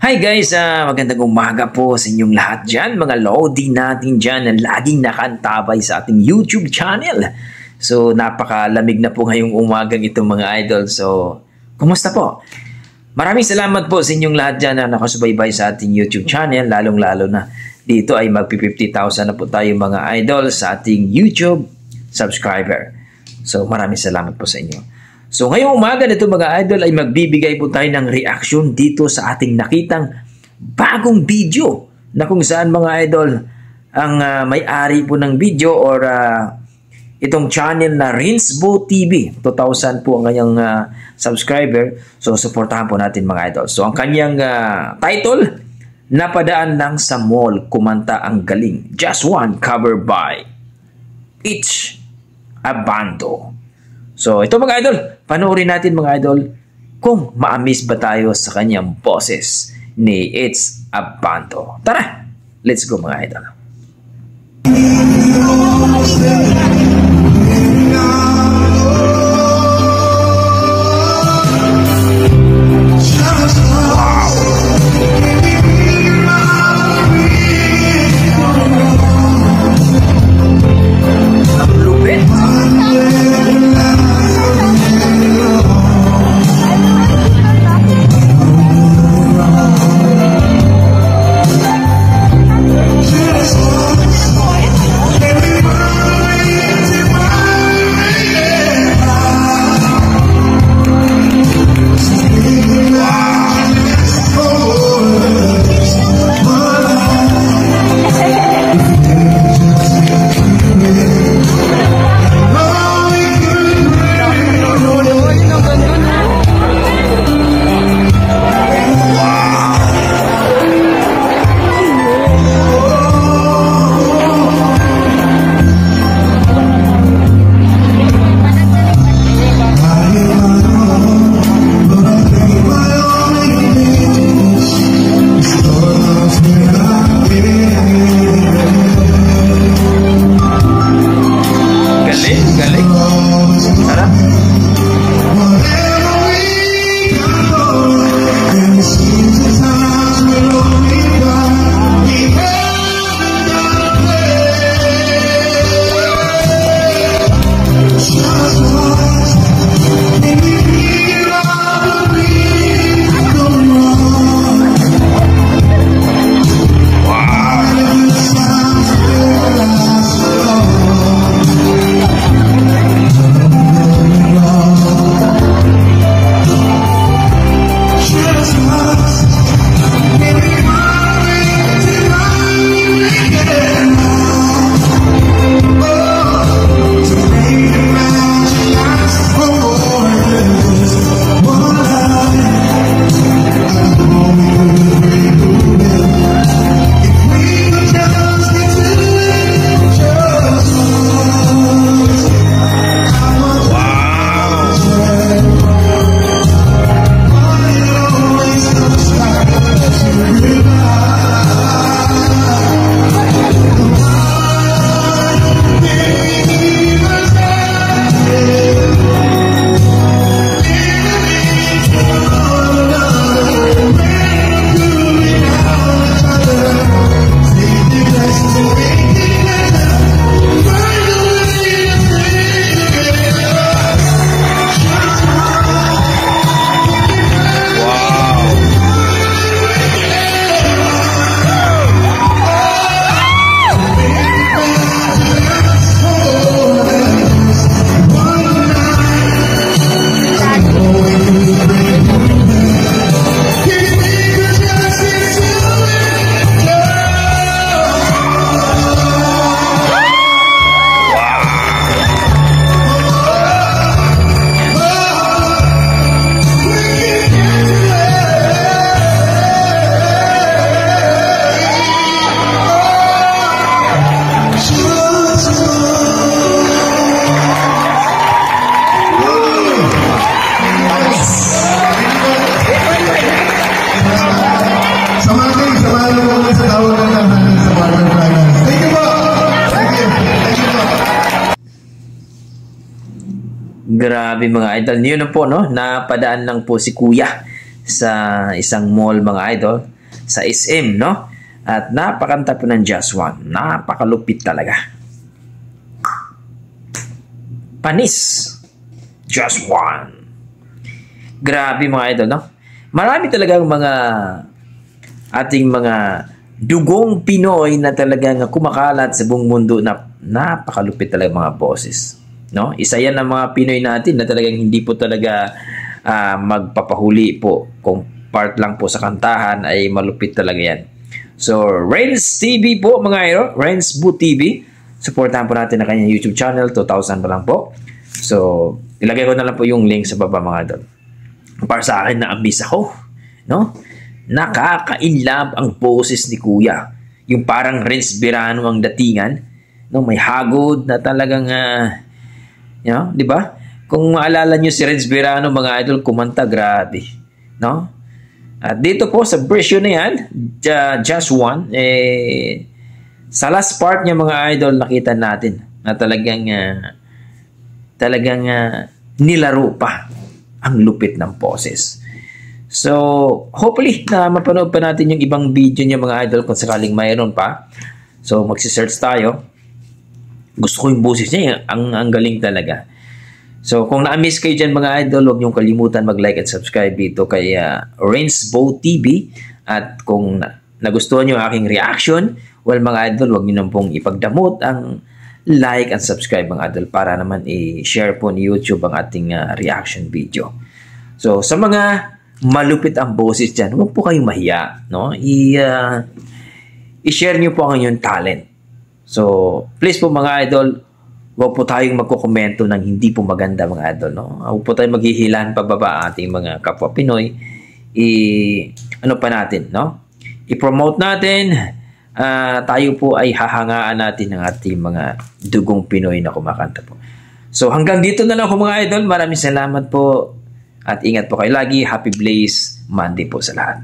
Hi guys, magandang umaga po sa inyong lahat dyan, mga Lodi natin dyan na laging nakantabay sa ating YouTube channel. So, napakalamig na po ngayong umagang itong mga idol. So, kumusta po? Maraming salamat po sa inyong lahat dyan na nakasubaybay sa ating YouTube channel, lalong-lalo na dito ay magpi-50,000 na po tayo mga idol sa ating YouTube subscriber. So, maraming salamat po sa inyo. So ngayong umaga nito mga idol ay magbibigay po tayo ng reaction dito sa ating nakitang bagong video na kung saan mga idol ang may-ari po ng video or itong channel na Rinsbo TV. 2,000 po ang kanyang subscriber. So supportahan po natin mga idol. So ang kanyang title, Napadaan lang sa mall, kumanta ang galing. Just One cover by It's Abando. So, ito mga idol, panoorin natin mga idol kung ma-amaze ba tayo sa kanyang boses ni It's Abando. Tara, let's go mga idol. Grabe mga idol. Yun na po, no? Napadaan lang po si Kuya sa isang mall mga idol. sa SM, no? At napakanta po ng Just One. Napakalupit talaga. Panis. Just One. Grabe mga idol, no? Marami talagang ating mga dugong Pinoy na talagang kumakalat sa buong mundo na napakalupit talaga mga boses, no? Isa yan ng mga Pinoy natin na talagang hindi po talaga magpapahuli po. Kung part lang po sa kantahan ay malupit talaga yan. So, Renz TV po mga idol, Renz Bu TV. Supportahan po natin ang kanyang YouTube channel, 2,000 pa lang po. So, ilagay ko na lang po yung link sa baba mga idol. Para sa akin na ambis ako, no? Nakaka-inlove ang boses ni Kuya. Yung parang Renz Birano ang datingan, no? May hagod na talagang di ba? Kung maalala niyo si Renz Birano mga idol, kumanta grabe, no? At dito po sa version na yan, Just One, sa last part niya mga idol, nakita natin na talagang nilaro pa ang lupit ng boses. So, hopefully na mapanood pa natin yung ibang video niya mga idol kung sakaling mayroon pa. So, magsisearch tayo. Gusto ko yung boses niya, ang galing talaga. So, kung na-miss kayo dyan mga idol, huwag niyong kalimutan mag-like at subscribe dito kay Renz Bu TV. At kung nagustuhan niyo aking reaction, well mga idol, huwag niyo nang pong ipagdamot ang like and subscribe mga idol para naman i-share po ni YouTube ang ating reaction video. So, sa mga malupit ang boses dyan, huwag po kayong mahiya, no? I-share niyo po ang inyong talent. So, please po mga idol, huwag po tayong magkokomento ng hindi po maganda mga idol, no? Huwag po tayong maghihilan pababa ating mga kapwa Pinoy. Ano pa natin, no? I-promote natin. Tayo po ay hahangaan natin ng ating mga dugong Pinoy na kumakanta po. So hanggang dito na lang po mga idol. Maraming salamat po at ingat po kayo lagi. Happy Blaze Monday po sa lahat.